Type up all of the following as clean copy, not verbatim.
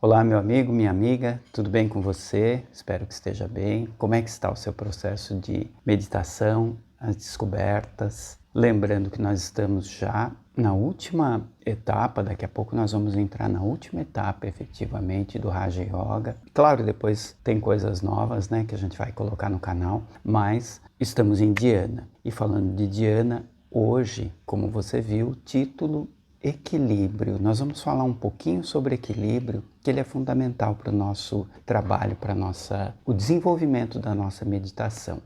Olá, meu amigo, minha amiga, tudo bem com você? Espero que esteja bem. Como é que está o seu processo de meditação, as descobertas? Lembrando que nós estamos já na última etapa, daqui a pouco nós vamos entrar na última etapa, efetivamente, do Raja Yoga. Claro, depois tem coisas novas, né, que a gente vai colocar no canal, mas estamos em Dhyana. E falando de Dhyana, hoje, como você viu, o título equilíbrio. Nós vamos falar um pouquinho sobre equilíbrio, que ele é fundamental para o nosso trabalho, para o desenvolvimento da nossa meditação.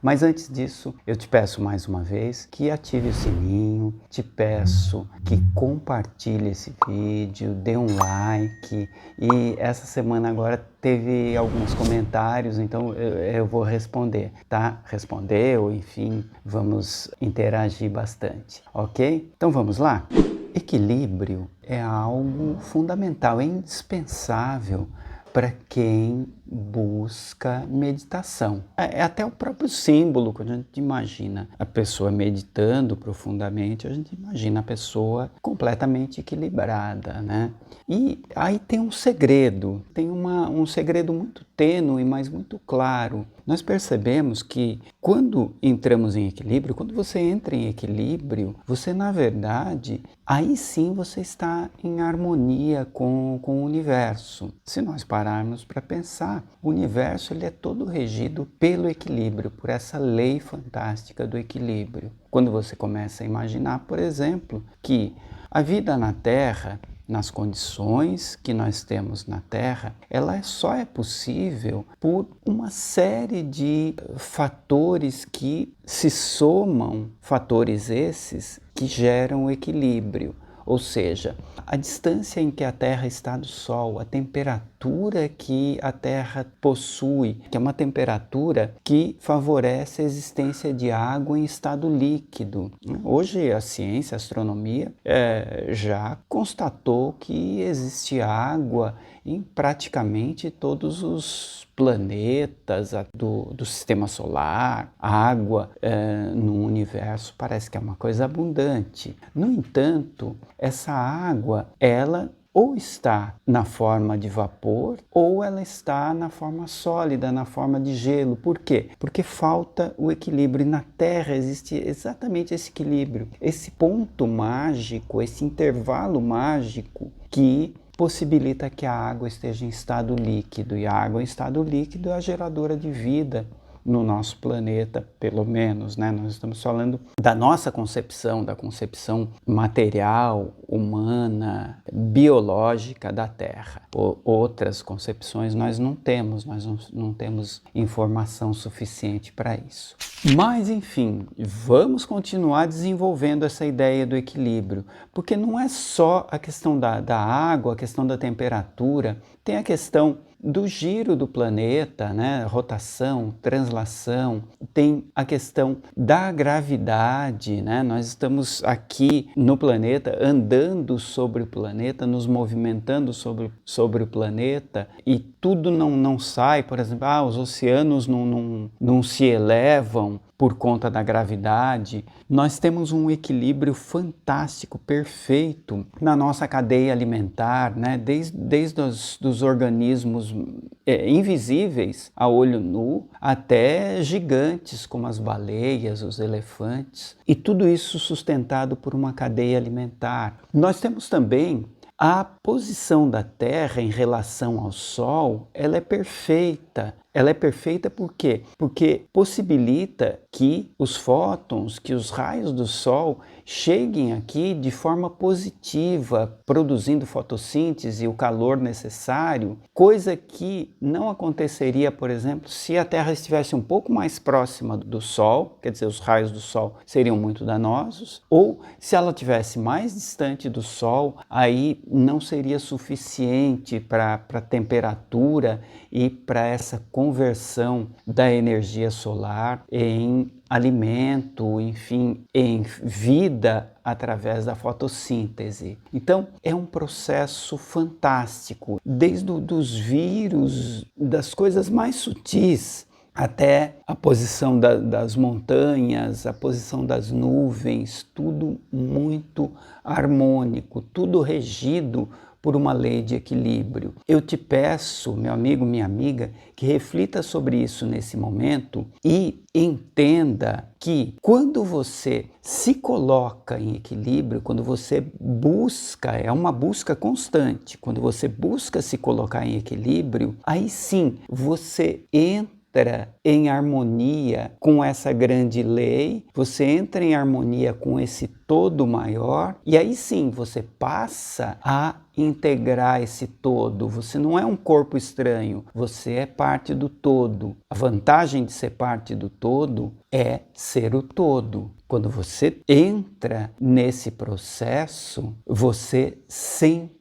Mas antes disso, eu te peço mais uma vez que ative o sininho, te peço que compartilhe esse vídeo, dê um like. E essa semana agora teve alguns comentários, então eu vou responder, tá? Responder ou enfim, vamos interagir bastante, ok? Então vamos lá? Equilíbrio é algo fundamental, é indispensável para quem busca meditação. É até o próprio símbolo, quando a gente imagina a pessoa meditando profundamente, a gente imagina a pessoa completamente equilibrada, né? E aí tem um segredo, tem um segredo muito tênue, mas muito claro. Nós percebemos que quando entramos em equilíbrio, quando você entra em equilíbrio, você na verdade, aí sim você está em harmonia com o universo. Se nós pararmos para pensar, o universo ele é todo regido pelo equilíbrio, por essa lei fantástica do equilíbrio. Quando você começa a imaginar, por exemplo, que a vida na Terra, nas condições que nós temos na Terra, ela só é possível por uma série de fatores que se somam, fatores esses que geram o equilíbrio. Ou seja, a distância em que a Terra está do Sol, a temperatura que a Terra possui, que é uma temperatura que favorece a existência de água em estado líquido. Hoje a ciência, a astronomia, já constatou que existe água em praticamente todos os planetas do sistema solar. A água no universo parece que é uma coisa abundante. No entanto, essa água, ela ou está na forma de vapor ou ela está na forma sólida, na forma de gelo. Por quê? Porque falta o equilíbrio. E na Terra existe exatamente esse equilíbrio, esse ponto mágico, esse intervalo mágico que possibilita que a água esteja em estado líquido. E a água em estado líquido é a geradora de vida no nosso planeta, pelo menos, né? Nós estamos falando da nossa concepção, da concepção material, humana, biológica da Terra. Outras concepções nós não temos informação suficiente para isso. Mas, enfim, vamos continuar desenvolvendo essa ideia do equilíbrio, porque não é só a questão da água, a questão da temperatura, tem a questão do giro do planeta, né? Rotação, translação, tem a questão da gravidade, né? Nós estamos aqui no planeta, andando sobre o planeta, nos movimentando sobre o planeta e tudo não sai, por exemplo, os oceanos não se elevam por conta da gravidade. Nós temos um equilíbrio fantástico, perfeito na nossa cadeia alimentar, né? Desde os organismos invisíveis a olho nu até gigantes como as baleias, os elefantes, e tudo isso sustentado por uma cadeia alimentar. Nós temos também a posição da Terra em relação ao Sol, ela é perfeita. Ela é perfeita por quê? Porque possibilita que os fótons, que os raios do Sol cheguem aqui de forma positiva, produzindo fotossíntese e o calor necessário, coisa que não aconteceria, por exemplo, se a Terra estivesse um pouco mais próxima do Sol, quer dizer, os raios do Sol seriam muito danosos, ou se ela estivesse mais distante do Sol, aí não seria suficiente para a temperatura e para essa conversão da energia solar em alimento, enfim, em vida através da fotossíntese. Então, é um processo fantástico, desde os vírus, das coisas mais sutis, até a posição das montanhas, a posição das nuvens, tudo muito harmônico, tudo regido por uma lei de equilíbrio. Eu te peço, meu amigo, minha amiga, que reflita sobre isso nesse momento e entenda que quando você se coloca em equilíbrio, quando você busca, é uma busca constante, quando você busca se colocar em equilíbrio, aí sim você entra em harmonia com essa grande lei, você entra em harmonia com esse todo maior, e aí sim você passa a integrar esse todo. Você não é um corpo estranho, você é parte do todo. A vantagem de ser parte do todo é ser o todo. Quando você entra nesse processo, você sente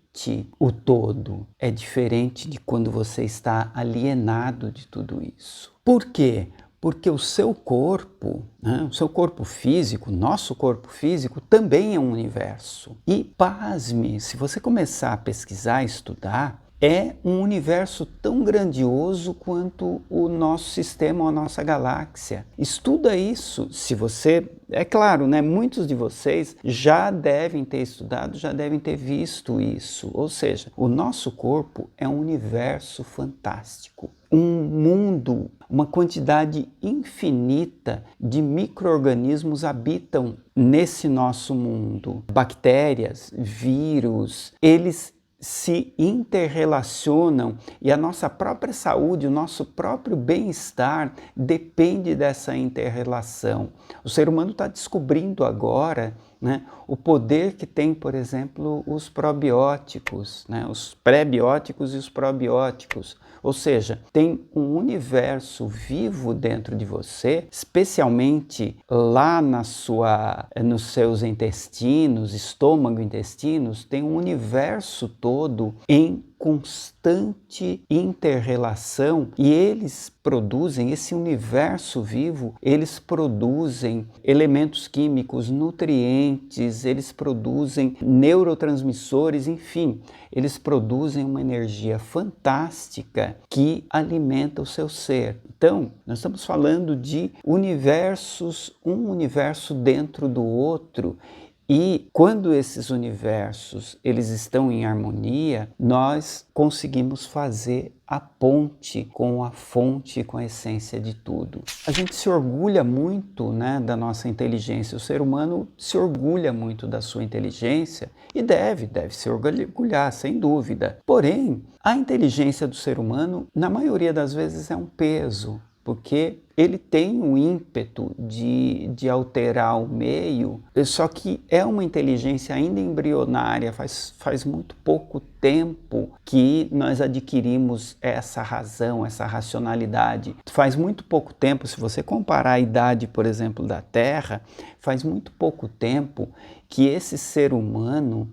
o todo. É diferente de quando você está alienado de tudo isso. Por quê? Porque o seu corpo, o seu corpo físico, nosso corpo físico, também é um universo. E pasme, se você começar a pesquisar, estudar, é um universo tão grandioso quanto o nosso sistema, a nossa galáxia. Estuda isso. Se você, é claro, né, muitos de vocês já devem ter estudado, já devem ter visto isso. Ou seja, o nosso corpo é um universo fantástico. Um mundo, uma quantidade infinita de micro-organismos habitam nesse nosso mundo. Bactérias, vírus, eles se interrelacionam e a nossa própria saúde, o nosso próprio bem-estar depende dessa interrelação. O ser humano está descobrindo agora, né, o poder que tem, por exemplo, os probióticos, né, os pré-bióticos e os probióticos. Ou seja, tem um universo vivo dentro de você, especialmente lá nos seus intestinos, estômago, intestinos, tem um universo todo em constante interrelação e eles produzem, esse universo vivo, eles produzem elementos químicos, nutrientes, eles produzem neurotransmissores, enfim, eles produzem uma energia fantástica que alimenta o seu ser. Então, nós estamos falando de universos, um universo dentro do outro. E quando esses universos eles estão em harmonia, nós conseguimos fazer a ponte com a fonte, com a essência de tudo. A gente se orgulha muito, né, da nossa inteligência. O ser humano se orgulha muito da sua inteligência e deve se orgulhar, sem dúvida. Porém, a inteligência do ser humano, na maioria das vezes, é um peso, porque ele tem um ímpeto de alterar o meio, só que é uma inteligência ainda embrionária, faz muito pouco tempo que nós adquirimos essa razão, essa racionalidade. Faz muito pouco tempo, se você comparar a idade, por exemplo, da Terra, faz muito pouco tempo que esse ser humano,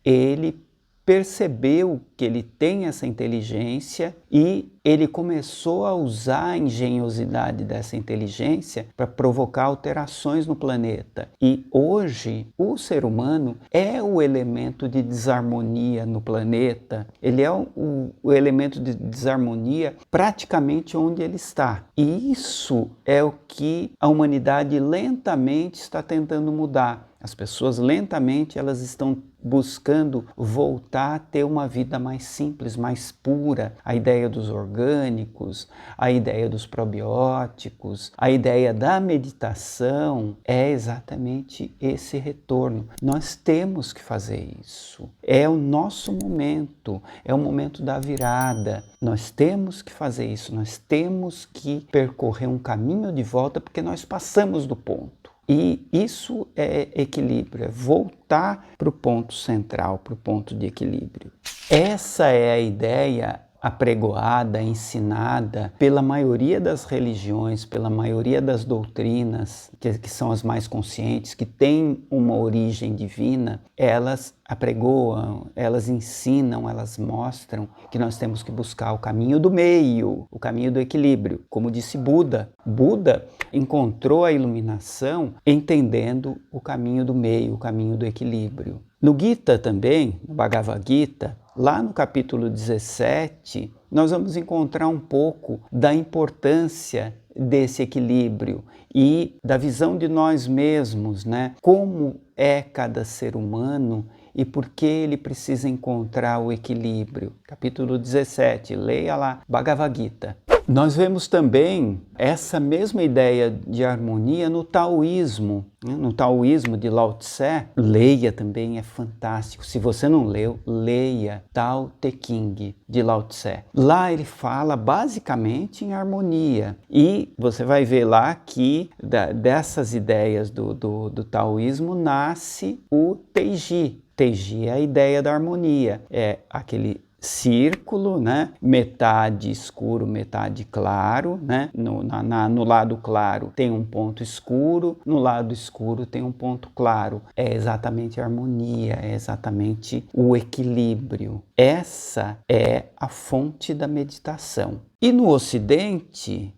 ele percebeu que ele tem essa inteligência e ele começou a usar a engenhosidade dessa inteligência para provocar alterações no planeta. E hoje o ser humano é o elemento de desarmonia no planeta, ele é o elemento de desarmonia praticamente onde ele está. E isso é o que a humanidade lentamente está tentando mudar. As pessoas lentamente elas estão buscando voltar a ter uma vida mais simples, mais pura. A ideia dos orgânicos, a ideia dos probióticos, a ideia da meditação é exatamente esse retorno. Nós temos que fazer isso. É o nosso momento, é o momento da virada. Nós temos que fazer isso, nós temos que percorrer um caminho de volta porque nós passamos do ponto. E isso é equilíbrio, é voltar para o ponto central, para o ponto de equilíbrio. Essa é a ideia apregoada, ensinada pela maioria das religiões, pela maioria das doutrinas, que são as mais conscientes, que têm uma origem divina. Elas apregoam, elas ensinam, elas mostram que nós temos que buscar o caminho do meio, o caminho do equilíbrio. Como disse Buda, Buda encontrou a iluminação entendendo o caminho do meio, o caminho do equilíbrio. No Gita também, no Bhagavad Gita, Lá no capítulo 17, nós vamos encontrar um pouco da importância desse equilíbrio e da visão de nós mesmos, né? Como é cada ser humano e por que ele precisa encontrar o equilíbrio. Capítulo 17, leia lá, Bhagavad Gita. Nós vemos também essa mesma ideia de harmonia no taoísmo. No taoísmo de Lao Tse, leia também, é fantástico. Se você não leu, leia Tao Te Ching de Lao Tse. Lá ele fala basicamente em harmonia. E você vai ver lá que dessas ideias do taoísmo nasce o Teiji. Teiji é a ideia da harmonia. É aquele círculo, né? Metade escuro, metade claro, né? No lado claro tem um ponto escuro, no lado escuro tem um ponto claro. É exatamente a harmonia, é exatamente o equilíbrio. Essa é a fonte da meditação. E no Ocidente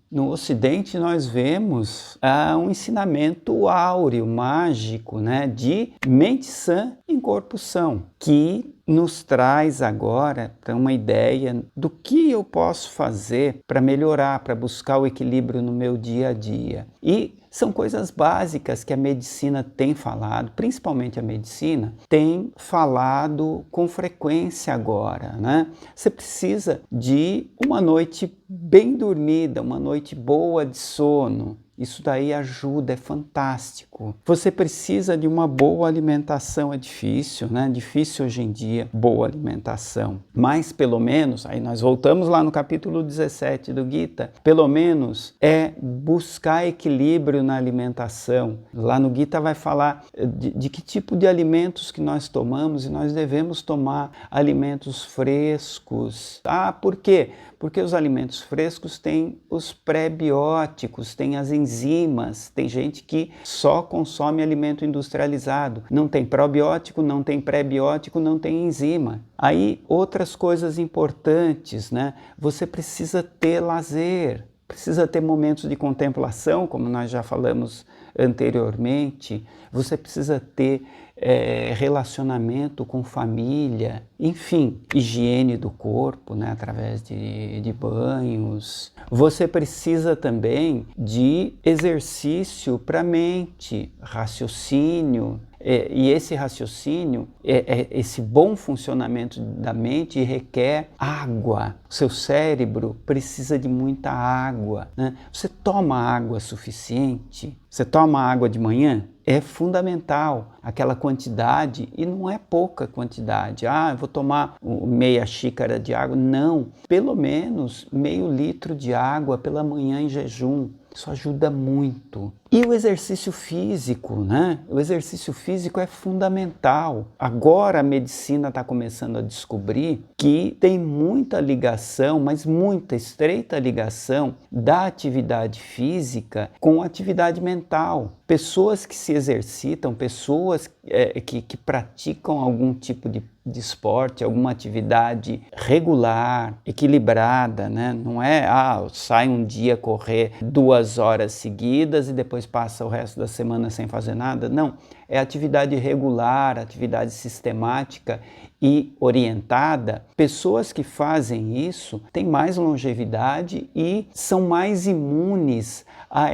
nós vemos um ensinamento áureo, mágico, né, de mente sã em corpo são, que nos traz agora uma ideia do que eu posso fazer para melhorar, para buscar o equilíbrio no meu dia a dia. E são coisas básicas que a medicina tem falado, principalmente a medicina, tem falado com frequência agora, né? Você precisa de uma noite bem dormida, uma noite boa de sono. Isso daí ajuda, é fantástico. Você precisa de uma boa alimentação, é difícil, né? Difícil hoje em dia, boa alimentação. Mas pelo menos, aí nós voltamos lá no capítulo 17 do Gita, pelo menos é buscar equilíbrio na alimentação. Lá no Gita vai falar de que tipo de alimentos que nós tomamos e nós devemos tomar alimentos frescos. Por quê? Porque os alimentos frescos têm os pré-bióticos, têm as enzimas. Tem gente que só consome alimento industrializado. Não tem probiótico, não tem pré-biótico, não tem enzima. Aí, outras coisas importantes, né? Você precisa ter lazer, precisa ter momentos de contemplação, como nós já falamos anteriormente. Você precisa ter relacionamento com família, enfim, higiene do corpo, né, através de banhos. Você precisa também de exercício para a mente, raciocínio. E esse raciocínio, esse bom funcionamento da mente requer água. O seu cérebro precisa de muita água, né? Você toma água suficiente? Você toma água de manhã? É fundamental aquela quantidade, e não é pouca quantidade. Eu vou tomar meia xícara de água. Não, pelo menos meio litro de água pela manhã em jejum. Isso ajuda muito. E o exercício físico, né? O exercício físico é fundamental. Agora a medicina está começando a descobrir que tem muita ligação, mas muita estreita ligação da atividade física com a atividade mental. Pessoas que se exercitam, pessoas que praticam algum tipo de esporte, alguma atividade regular, equilibrada, né? Não é, sai um dia correr 2 horas seguidas e depois passa o resto da semana sem fazer nada. Não, é atividade regular, atividade sistemática e orientada. Pessoas que fazem isso têm mais longevidade e são mais imunes a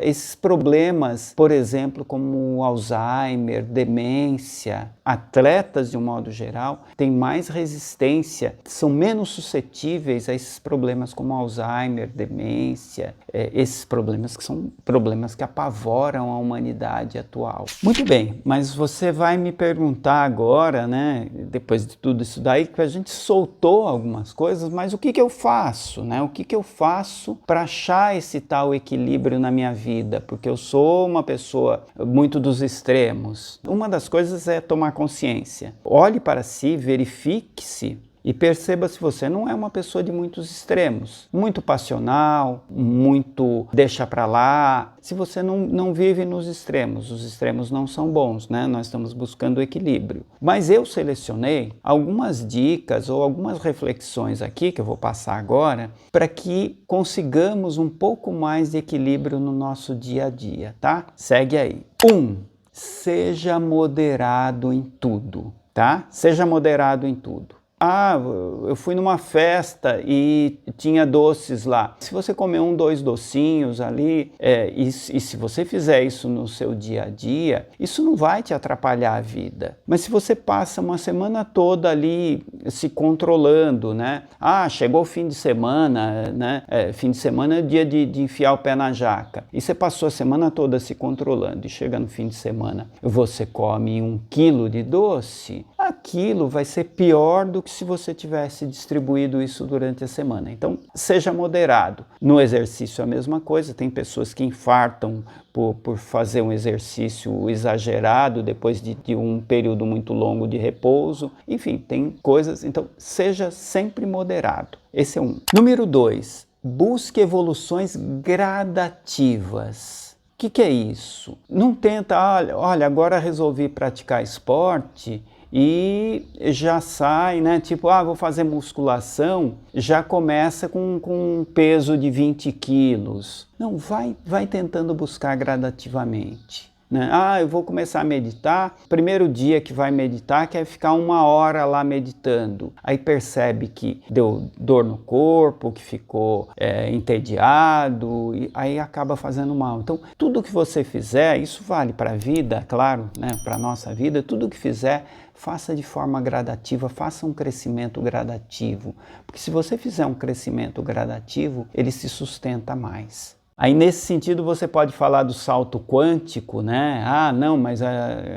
esses problemas, por exemplo, como Alzheimer, demência. Atletas, de um modo geral, têm mais resistência, são menos suscetíveis a esses problemas como Alzheimer, demência, esses problemas que são problemas que apavoram a humanidade atual. Muito bem, mas você vai me perguntar agora, né, depois de tudo isso daí, que a gente soltou algumas coisas, mas o que eu faço, né? O que eu faço para achar esse tal equilíbrio na minha vida? Porque eu sou uma pessoa muito dos extremos. Uma das coisas é tomar consciência. Olhe para si, verifique-se e perceba se você não é uma pessoa de muitos extremos, muito passional, muito deixa pra lá. Se você não vive nos extremos, os extremos não são bons, né? Nós estamos buscando o equilíbrio. Mas eu selecionei algumas dicas ou algumas reflexões aqui, que eu vou passar agora, para que consigamos um pouco mais de equilíbrio no nosso dia a dia, tá? Segue aí. 1. Seja moderado em tudo. tá? Seja moderado em tudo. Ah, eu fui numa festa e tinha doces lá. Se você comer 1, 2 docinhos ali, e se você fizer isso no seu dia a dia, isso não vai te atrapalhar a vida. Mas se você passa uma semana toda ali se controlando, né? Ah, chegou o fim de semana, né? Fim de semana é dia de enfiar o pé na jaca. E você passou a semana toda se controlando e chega no fim de semana, você come 1 quilo de doce, aquilo vai ser pior do que se você tivesse distribuído isso durante a semana. Então, seja moderado. No exercício é a mesma coisa, tem pessoas que infartam por fazer um exercício exagerado depois de um período muito longo de repouso. Enfim, tem coisas, então seja sempre moderado. Esse é um. Número 2, busque evoluções gradativas. O que é isso? Não tenta, olha, agora resolvi praticar esporte e já sai, né? Tipo, vou fazer musculação, já começa com um peso de 20 quilos. Não, vai tentando buscar gradativamente. Né? Eu vou começar a meditar. Primeiro dia que vai meditar, quer ficar 1 hora lá meditando. Aí percebe que deu dor no corpo, que ficou entediado, e aí acaba fazendo mal. Então, tudo que você fizer, isso vale para a vida, claro, né? Para a nossa vida, tudo que fizer, faça de forma gradativa, faça um crescimento gradativo. Porque se você fizer um crescimento gradativo, ele se sustenta mais. Aí, nesse sentido, você pode falar do salto quântico, né? Não, mas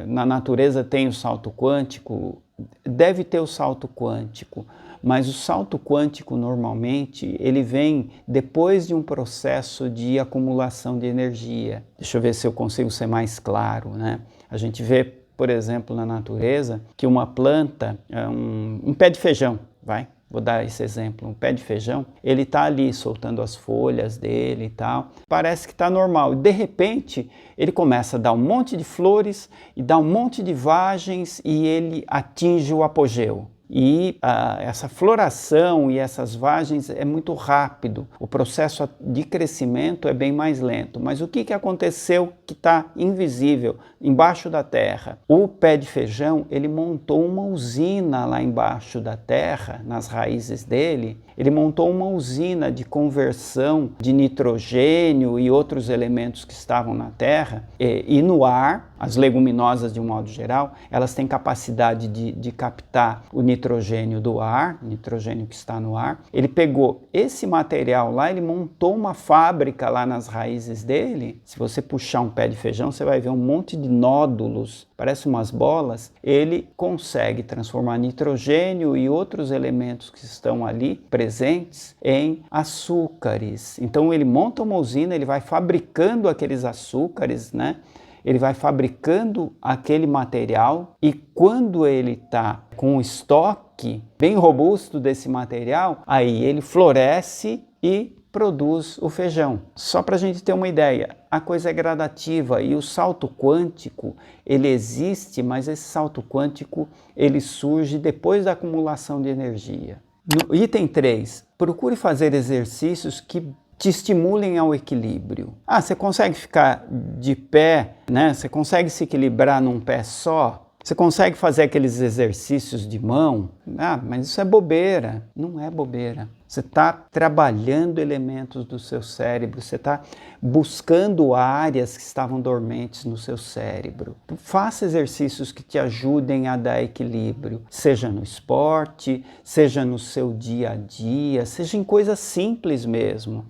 na natureza tem o salto quântico. Deve ter o salto quântico, mas o salto quântico, normalmente, ele vem depois de um processo de acumulação de energia. Deixa eu ver se eu consigo ser mais claro, né? A gente vê, por exemplo, na natureza, que uma planta, um pé de feijão, vou dar esse exemplo, um pé de feijão, ele está ali soltando as folhas dele e tal, parece que está normal. De repente, ele começa a dar um monte de flores e dá um monte de vagens e ele atinge o apogeu. E essa floração e essas vagens é muito rápido, o processo de crescimento é bem mais lento. Mas o que aconteceu que está invisível, embaixo da terra? O pé de feijão, ele montou uma usina lá embaixo da terra, nas raízes dele, ele montou uma usina de conversão de nitrogênio e outros elementos que estavam na terra e no ar. As leguminosas, de um modo geral, elas têm capacidade de captar o nitrogênio do ar, nitrogênio que está no ar. Ele pegou esse material lá, ele montou uma fábrica lá nas raízes dele. Se você puxar um pé de feijão, você vai ver um monte de nódulos, parece umas bolas. Ele consegue transformar nitrogênio e outros elementos que estão ali presentes em açúcares. Então ele monta uma usina, ele vai fabricando aqueles açúcares, né? Ele vai fabricando aquele material e quando ele está com um estoque bem robusto desse material, aí ele floresce e produz o feijão. Só para a gente ter uma ideia, a coisa é gradativa e o salto quântico, ele existe, mas esse salto quântico, ele surge depois da acumulação de energia. No item 3, procure fazer exercícios que te estimulem ao equilíbrio. Você consegue ficar de pé, né? Você consegue se equilibrar num pé só? Você consegue fazer aqueles exercícios de mão? Mas isso é bobeira. Não é bobeira. Você está trabalhando elementos do seu cérebro, você está buscando áreas que estavam dormentes no seu cérebro. Então, faça exercícios que te ajudem a dar equilíbrio, seja no esporte, seja no seu dia a dia, seja em coisas simples mesmo.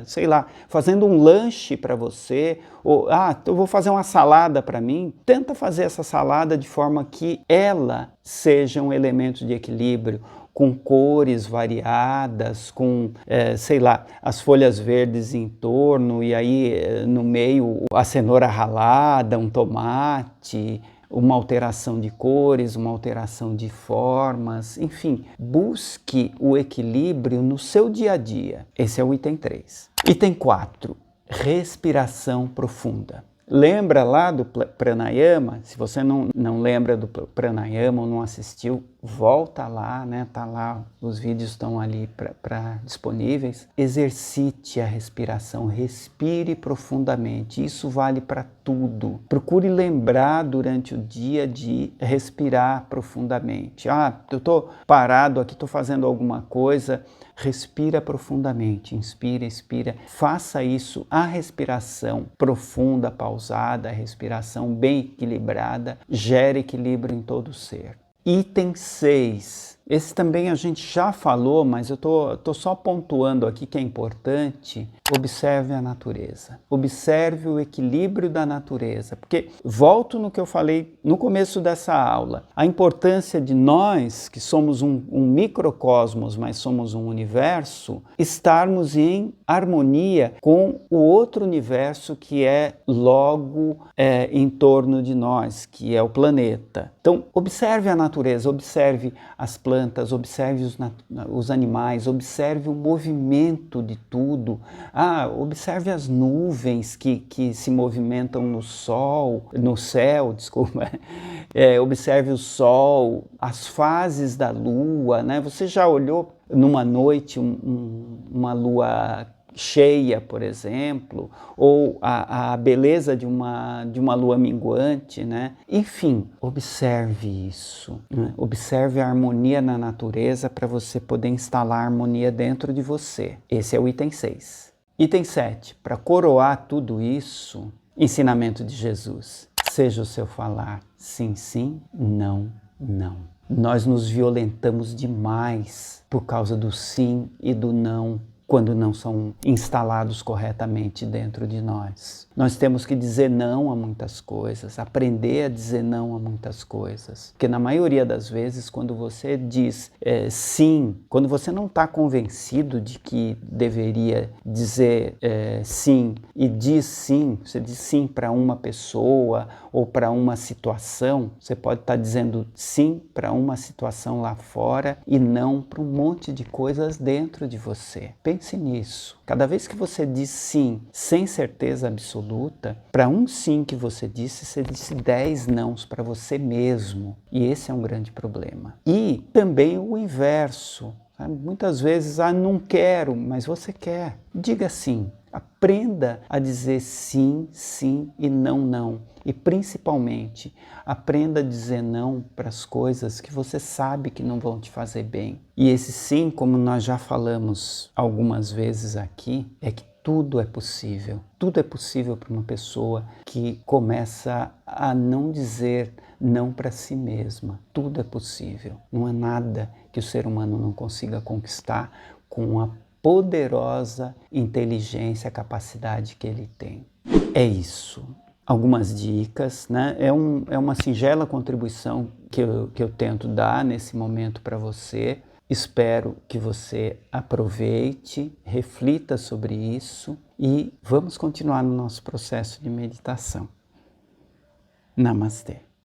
Sei lá, fazendo um lanche para você, ou eu vou fazer uma salada para mim. Tenta fazer essa salada de forma que ela seja um elemento de equilíbrio, com cores variadas, com, sei lá, as folhas verdes em torno e aí no meio a cenoura ralada, um tomate, uma alteração de cores, uma alteração de formas, enfim, busque o equilíbrio no seu dia a dia. Esse é o item 3. Item 4, respiração profunda. Lembra lá do pranayama? Se você não lembra do pranayama ou não assistiu, volta lá, né? Tá lá, os vídeos estão ali disponíveis. Exercite a respiração, respire profundamente. Isso vale para tudo. Procure lembrar durante o dia de respirar profundamente. Ah, eu estou parado aqui, estou fazendo alguma coisa. Respira profundamente, inspira, expira. Faça isso, a respiração profunda, pausada, a respiração bem equilibrada, gera equilíbrio em todo o ser. Item 6. Esse também a gente já falou, mas eu tô só pontuando aqui que é importante. Observe a natureza. Observe o equilíbrio da natureza. Porque, volto no que eu falei no começo dessa aula, a importância de nós, que somos um microcosmos, mas somos um universo, estarmos em harmonia com o outro universo que é logo em torno de nós, que é o planeta. Então, observe a natureza, observe as plantas, observe os animais, observe o movimento de tudo. Observe as nuvens que se movimentam no céu, desculpa. Observe o sol, as fases da lua, né? Você já olhou numa noite uma lua cheia, por exemplo, ou a beleza de uma lua minguante, né? Enfim, observe isso, né? Observe a harmonia na natureza para você poder instalar a harmonia dentro de você. Esse é o item 6. Item 7, para coroar tudo isso, ensinamento de Jesus. Seja o seu falar sim, sim, não, não. Nós nos violentamos demais por causa do sim e do não, quando não são instalados corretamente dentro de nós. Nós temos que dizer não a muitas coisas, aprender a dizer não a muitas coisas. Porque na maioria das vezes, quando você diz sim, quando você não está convencido de que deveria dizer sim e diz sim, você diz sim para uma pessoa ou para uma situação, você pode estar dizendo sim para uma situação lá fora e não para um monte de coisas dentro de você. Pense nisso. Cada vez que você diz sim sem certeza absoluta, para um sim que você disse 10 nãos para você mesmo. E esse é um grande problema. E também o inverso. Sabe? Muitas vezes, não quero, mas você quer. Diga sim. Aprenda a dizer sim, sim e não, não. E principalmente, aprenda a dizer não para as coisas que você sabe que não vão te fazer bem. E esse sim, como nós já falamos algumas vezes aqui, é que tudo é possível. Tudo é possível para uma pessoa que começa a não dizer não para si mesma. Tudo é possível. Não há nada que o ser humano não consiga conquistar com a poderosa inteligência, capacidade que ele tem. É isso. Algumas dicas, né? É uma singela contribuição que eu tento dar nesse momento para você. Espero que você aproveite, reflita sobre isso e vamos continuar no nosso processo de meditação. Namastê.